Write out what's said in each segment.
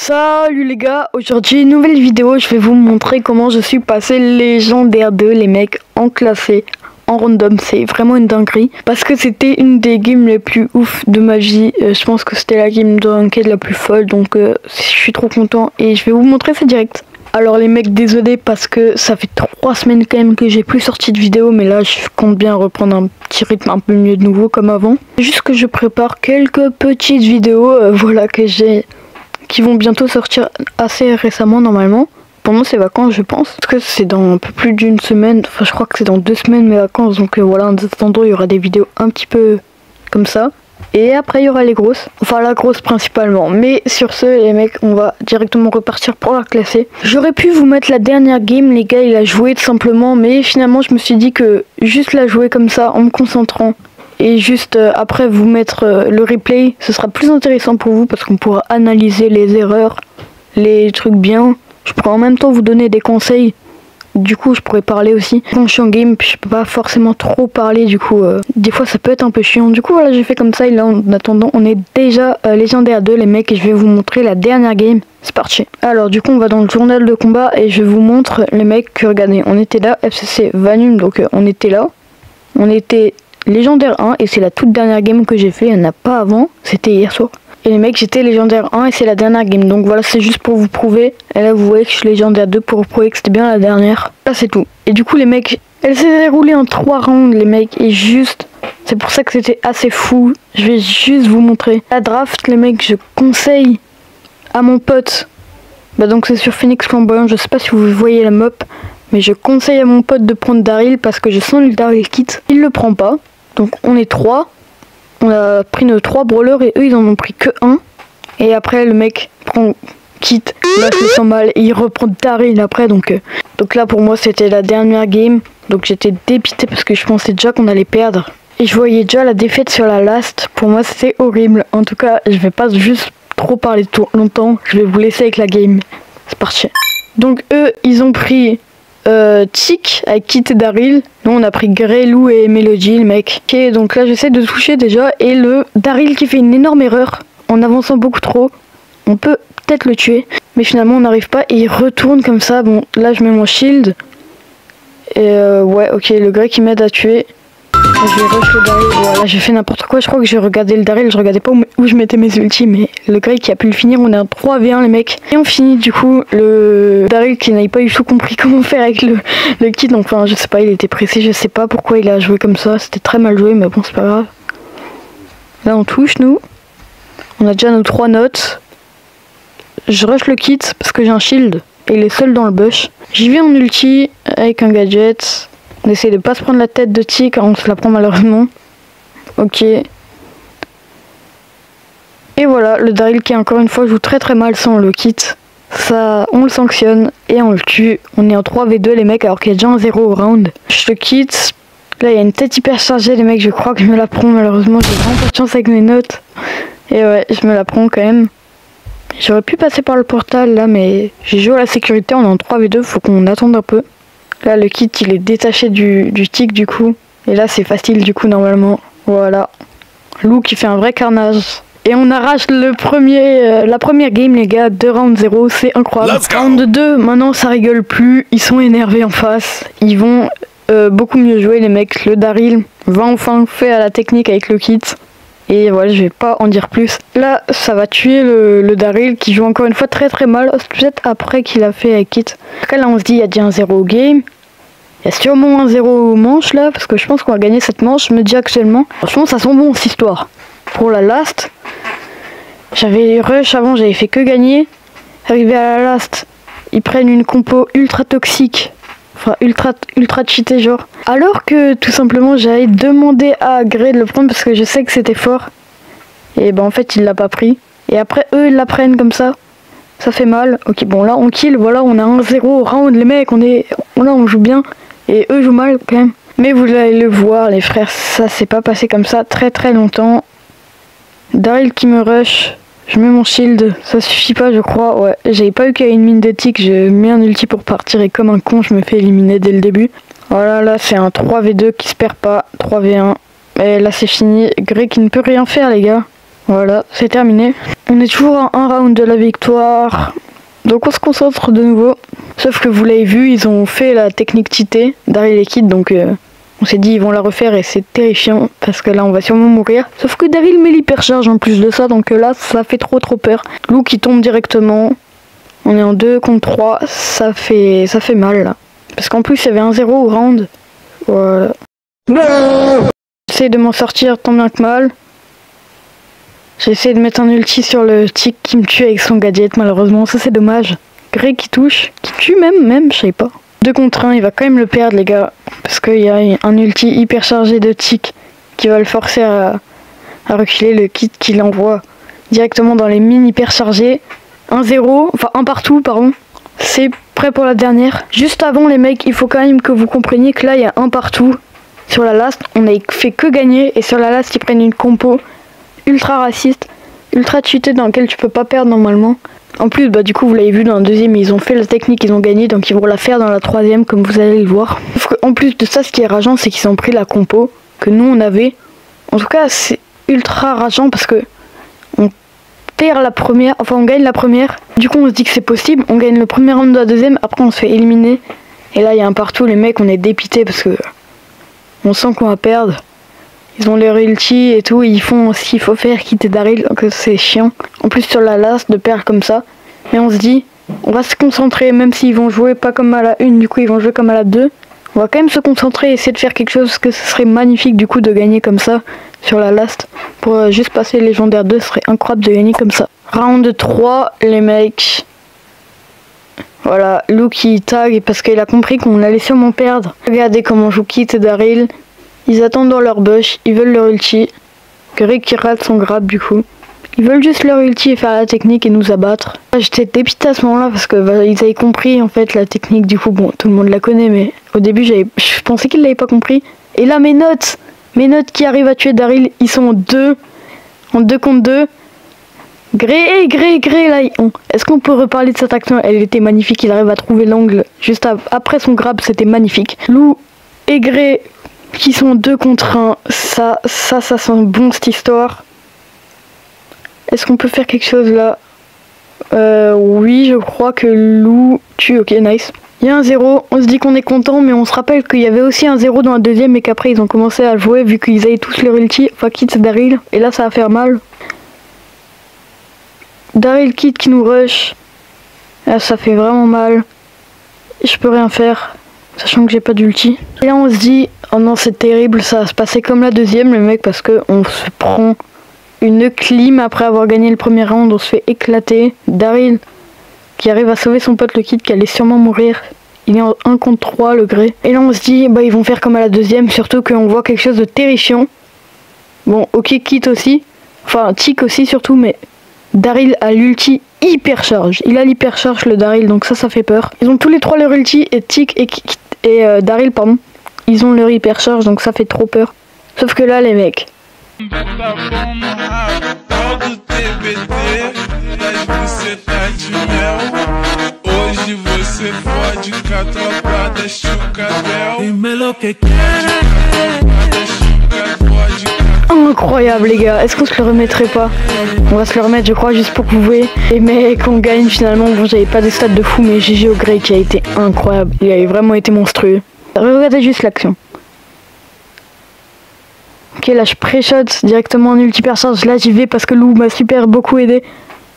Salut les gars, aujourd'hui nouvelle vidéo, je vais vous montrer comment je suis passé légendaire 2 les mecs en classé, en random. C'est vraiment une dinguerie parce que c'était une des games les plus ouf de ma vie. Je pense que c'était la game de ranked la plus folle, donc je suis trop content et je vais vous montrer ça direct. Alors les mecs, désolé parce que ça fait 3 semaines quand même que j'ai plus sorti de vidéo, mais là je compte bien reprendre un petit rythme un peu mieux de nouveau comme avant. Juste que je prépare quelques petites vidéos, voilà, que j'ai qui vont bientôt sortir assez récemment normalement. Pendant ces vacances je pense. Parce que c'est dans un peu plus d'une semaine. Enfin je crois que c'est dans 2 semaines mes vacances. Donc voilà, en attendant il y aura des vidéos un petit peu comme ça. Et après il y aura les grosses. Enfin la grosse principalement. Mais sur ce les mecs, on va directement repartir pour la classer. J'aurais pu vous mettre la dernière game les gars, il a joué tout simplement. Mais finalement je me suis dit que juste la jouer comme ça en me concentrant. Et juste après vous mettre le replay, ce sera plus intéressant pour vous parce qu'on pourra analyser les erreurs, les trucs bien. Je pourrai en même temps vous donner des conseils. Du coup je pourrais parler aussi. Quand je suis en game, je peux pas forcément trop parler, du coup des fois ça peut être un peu chiant. Du coup voilà, j'ai fait comme ça et là en attendant on est déjà légendaire 2 les mecs et je vais vous montrer la dernière game. C'est parti. Alors du coup on va dans le journal de combat et je vous montre les mecs que regardez, on était là, FCC Vanum, donc on était là. On était légendaire 1 et c'est la toute dernière game que j'ai fait, il n'y en a pas avant, c'était hier soir. Et les mecs, j'étais légendaire 1 et c'est la dernière game, donc voilà, c'est juste pour vous prouver. Et là vous voyez que je suis légendaire 2 pour vous prouver que c'était bien la dernière. Là c'est tout. Et du coup les mecs, elle s'est déroulée en 3 rounds les mecs, et juste, c'est pour ça que c'était assez fou. Je vais juste vous montrer. La draft les mecs, je conseille à mon pote, bah donc c'est sur Phoenix Flamboyant, je sais pas si vous voyez la mop, mais je conseille à mon pote de prendre Daryl parce que je sens le Daryl kit. Il le prend pas. Donc on est 3. On a pris nos 3 brawlers et eux ils en ont pris que 1. Et après le mec prend kit. Là je le sens mal et il reprend Daryl après. Donc là pour moi c'était la dernière game. Donc j'étais dépité parce que je pensais déjà qu'on allait perdre. Et je voyais déjà la défaite sur la last. Pour moi c'était horrible. En tout cas je vais pas juste trop parler longtemps. Je vais vous laisser avec la game. C'est parti. Donc eux ils ont pris Tic avec Kit et Daryl. Nous on a pris Grey, Lou et Melody le mec. Ok, donc là j'essaie de toucher déjà. Et le Daryl qui fait une énorme erreur en avançant beaucoup trop. On peut peut-être le tuer, mais finalement on n'arrive pas et il retourne comme ça. Bon là je mets mon shield. Et ouais ok, le Grey qui m'aide à tuer. Je vais rush le Daryl, voilà, j'ai fait n'importe quoi, je crois que j'ai regardé le Daryl, je regardais pas où je mettais mes ultis, mais le Grey qui a pu le finir, on est en 3v1 les mecs. Et on finit du coup le Daryl qui n'avait pas du tout compris comment faire avec le kit, donc enfin je sais pas, il était pressé, je sais pas pourquoi il a joué comme ça, c'était très mal joué, mais bon c'est pas grave. Là on touche nous, on a déjà nos 3 notes. Je rush le kit parce que j'ai un shield et il est seul dans le bush. J'y vais en ulti avec un gadget. On essaie de pas se prendre la tête de Tic car on se la prend malheureusement. Ok. Et voilà, le Daryl qui encore une fois joue très très mal sans le kit. Ça, on le sanctionne et on le tue. On est en 3v2 les mecs alors qu'il y a déjà un 0 au round. Je le quitte. Là il y a une tête hyper chargée les mecs, je crois que je me la prends malheureusement. J'ai vraiment pas de chance avec mes notes. Et ouais, je me la prends quand même. J'aurais pu passer par le portal là, mais j'ai joué à la sécurité, on est en 3v2, faut qu'on attende un peu. Là le kit il est détaché du Tic du coup. Et là c'est facile du coup normalement. Voilà. Lou qui fait un vrai carnage. Et on arrache la première game les gars, 2 rounds 0, c'est incroyable. Round 2, maintenant ça rigole plus, ils sont énervés en face. Ils vont beaucoup mieux jouer les mecs. Le Daryl va enfin faire la technique avec le kit. Et voilà, je vais pas en dire plus. Là, ça va tuer le Daryl qui joue encore une fois très très mal. Peut-être après qu'il a fait avec Kit. En tout cas, là, on se dit, il y a déjà un 0 au game. Il y a sûrement un 0 manche là, parce que je pense qu'on va gagner cette manche. Je me dis actuellement. Franchement, ça sent bon cette histoire. Pour la last, j'avais rush avant, j'avais fait que gagner. Arrivé à la last, ils prennent une compo ultra toxique. Enfin, ultra cheaté genre. Alors que tout simplement j'avais demandé à Grey de le prendre parce que je sais que c'était fort. Et ben en fait il l'a pas pris. Et après eux ils la prennent comme ça. Ça fait mal. Ok bon là on kill, voilà on a 1-0 au round les mecs, on joue bien. Et eux jouent mal quand même. Mais vous allez le voir les frères, ça s'est pas passé comme ça très très longtemps. Daryl qui me rush. Je mets mon shield, ça suffit pas je crois, ouais. J'avais pas eu qu'à une mine de tic, je mets un ulti pour partir et comme un con je me fais éliminer dès le début. Voilà, là c'est un 3v2 qui se perd pas, 3v1. Et là c'est fini, Grey qui ne peut rien faire les gars. Voilà, c'est terminé. On est toujours à un round de la victoire. Donc on se concentre de nouveau. Sauf que vous l'avez vu, ils ont fait la technique cheatée Daryl et Kid, donc on s'est dit ils vont la refaire et c'est terrifiant parce que là on va sûrement mourir. Sauf que Daryl met l'hypercharge en plus de ça, donc là ça fait trop peur. Lou qui tombe directement. On est en 2 contre 3, ça fait mal là. Parce qu'en plus il y avait un 0 au round. Voilà. J'essaie de m'en sortir tant bien que mal. J'essaie de mettre un ulti sur le tic qui me tue avec son gadget, malheureusement, ça c'est dommage. Grey qui touche, qui tue même, je sais pas. 2 contre 1, il va quand même le perdre les gars, parce qu'il y a un ulti hyper chargé de tic qui va le forcer à reculer, le kit qu'il envoie directement dans les mines hyper chargées. 1-0, enfin 1 partout, pardon. C'est prêt pour la dernière. Juste avant les mecs, il faut quand même que vous compreniez que là il y a 1 partout. Sur la last, on a fait que gagner, et sur la last ils prennent une compo ultra raciste, ultra cheaté dans lequel tu peux pas perdre normalement. En plus bah du coup vous l'avez vu dans la deuxième, ils ont fait la technique, ils ont gagné, donc ils vont la faire dans la troisième comme vous allez le voir. Sauf en plus de ça, ce qui est rageant, c'est qu'ils ont pris la compo que nous on avait. En tout cas c'est ultra rageant parce que on perd la première, enfin on gagne la première, du coup on se dit que c'est possible, on gagne le premier round de la deuxième, après on se fait éliminer et là il y a un partout, les mecs on est dépités parce que on sent qu'on va perdre. Ils ont leur ulti et tout, ils font ce qu'il faut faire, quitter Daryl, donc c'est chiant. En plus sur la last de perdre comme ça. Mais on se dit, on va se concentrer, même s'ils vont jouer pas comme à la 1, du coup ils vont jouer comme à la 2. On va quand même se concentrer et essayer de faire quelque chose, parce que ce serait magnifique du coup de gagner comme ça sur la last. Pour juste passer légendaire 2, ce serait incroyable de gagner comme ça. Round 3, les mecs. Voilà, Lou qui tag parce qu'il a compris qu'on allait sûrement perdre. Regardez comment joue Kit et Daryl. Ils attendent dans leur bush, ils veulent leur ulti. Greg qui rate son grab du coup. Ils veulent juste leur ulti et faire la technique et nous abattre. J'étais dépité à ce moment là parce que ils avaient compris en fait la technique, du coup bon tout le monde la connaît, mais au début je pensais qu'ils l'avaient pas compris. Et là mes notes qui arrivent à tuer Daryl, ils sont en 2 contre 2. Grey là, est-ce qu'on peut reparler de cette action? Elle était magnifique, il arrive à trouver l'angle juste après son grab, c'était magnifique. Lou et Grey qui sont 2 contre 1, ça sent bon cette histoire. Est-ce qu'on peut faire quelque chose là? Oui, je crois que Lou tue, ok nice. Il y a un 0, on se dit qu'on est content, mais on se rappelle qu'il y avait aussi un 0 dans la deuxième et qu'après ils ont commencé à jouer vu qu'ils avaient tous leur ulti, enfin Kit c'est Daryl, et là ça va faire mal. Daryl Kit qui nous rush, là, ça fait vraiment mal, je peux rien faire. Sachant que j'ai pas d'ulti. Et là on se dit, oh non c'est terrible, ça va se passer comme la deuxième les mecs, parce que on se prend une clim après avoir gagné le premier round, on se fait éclater. Daryl qui arrive à sauver son pote le Kid qui allait sûrement mourir. Il est en 1 contre 3 le Grey. Et là on se dit, bah ils vont faire comme à la deuxième, surtout qu'on voit quelque chose de terrifiant. Bon ok Kid aussi, enfin Tic aussi surtout, mais Daryl a l'ulti hyper charge. Il a l'hyper charge le Daryl, donc ça fait peur. Ils ont tous les trois leur ulti et Tic et Daryl pardon. Ils ont leur hyper charge, donc ça fait trop peur. Sauf que là les mecs. Incroyable les gars, est-ce qu'on se le remettrait pas? On va se le remettre je crois juste pour que vous voyez. Et mec on gagne finalement, bon j'avais pas des stats de fou mais GG au Grey qui a été incroyable, il avait vraiment été monstrueux. Regardez juste l'action. Ok là je pré-shot directement en ulti-percharge, là j'y vais parce que Lou m'a super beaucoup aidé.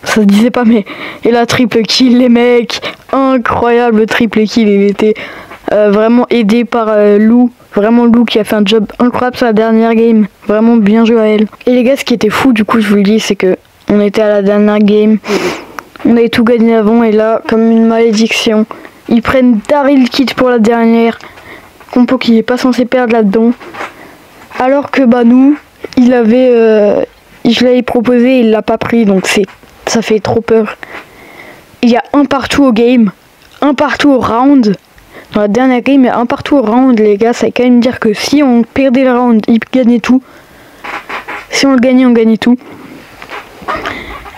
Ça se disait pas mais... Et là triple kill les mecs, incroyable le triple kill, il était vraiment aidé par Lou. Vraiment Lou qui a fait un job incroyable sur la dernière game. Vraiment bien joué à elle. Et les gars ce qui était fou du coup je vous le dis c'est que on était à la dernière game. On avait tout gagné avant et là comme une malédiction. Ils prennent Daryl Kit pour la dernière. Compo qui est pas censé perdre là-dedans. Alors que bah nous, je l'avais proposé et il l'a pas pris donc ça fait trop peur. Il y a un partout au game. Un partout au round. Dans la dernière game, il y a un partout au round, les gars. Ça veut quand même dire que si on perdait le round, il gagnait tout. Si on le gagnait, on gagnait tout.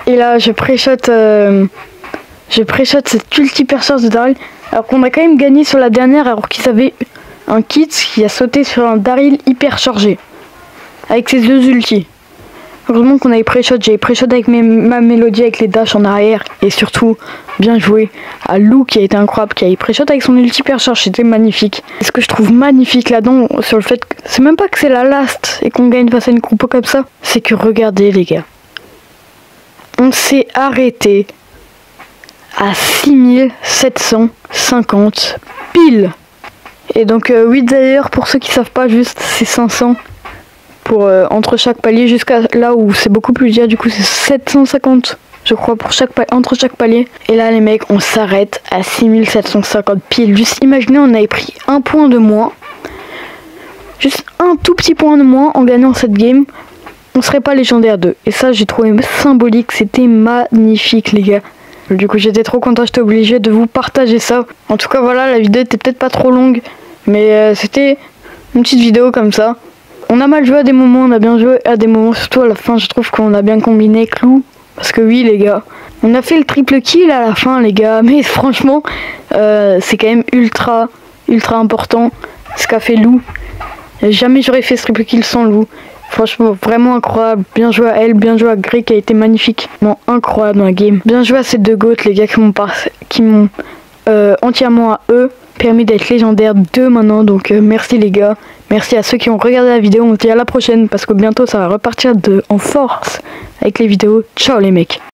Et là, je pré-shot cette ulti-percharge de Daryl. Alors qu'on a quand même gagné sur la dernière, alors qu'ils avaient un Kit qui a sauté sur un Daryl hyper chargé. Avec ses deux ultis. Heureusement qu'on avait pré-shot, j'avais pré-shot avec ma mélodie avec les dash en arrière. Et surtout, bien joué à Lou qui a été incroyable, qui avait pré-shot avec son ulti percharge, c'était magnifique. Et ce que je trouve magnifique là-dedans, sur le fait que c'est même pas que c'est la last et qu'on gagne face à une compo comme ça, c'est que regardez les gars, on s'est arrêté à 6750 pile. Et donc oui d'ailleurs pour ceux qui savent pas, juste c'est 500 pour entre chaque palier jusqu'à là où c'est beaucoup plus dur, du coup c'est 750 je crois pour entre chaque palier. Et là les mecs on s'arrête à 6750 pile. Juste imaginez, on avait pris un point de moins, juste un tout petit point de moins en gagnant cette game, on serait pas légendaire 2. Et ça j'ai trouvé symbolique, c'était magnifique les gars. Du coup j'étais trop content, j'étais obligé de vous partager ça. En tout cas voilà, la vidéo était peut-être pas trop longue, mais c'était une petite vidéo comme ça. On a mal joué à des moments, on a bien joué à des moments, surtout à la fin je trouve qu'on a bien combiné Clou. Parce que oui les gars, on a fait le triple kill à la fin les gars, mais franchement c'est quand même ultra important ce qu'a fait Lou. Jamais j'aurais fait ce triple kill sans Lou. Franchement vraiment incroyable, bien joué à elle, bien joué à Grey qui a été magnifique, non, incroyable dans la game. Bien joué à ces deux goats les gars qui m'ont entièrement à eux permis d'être légendaire 2 maintenant, donc merci les gars, merci à ceux qui ont regardé la vidéo, on se dit à la prochaine parce que bientôt ça va repartir en force avec les vidéos. Ciao les mecs.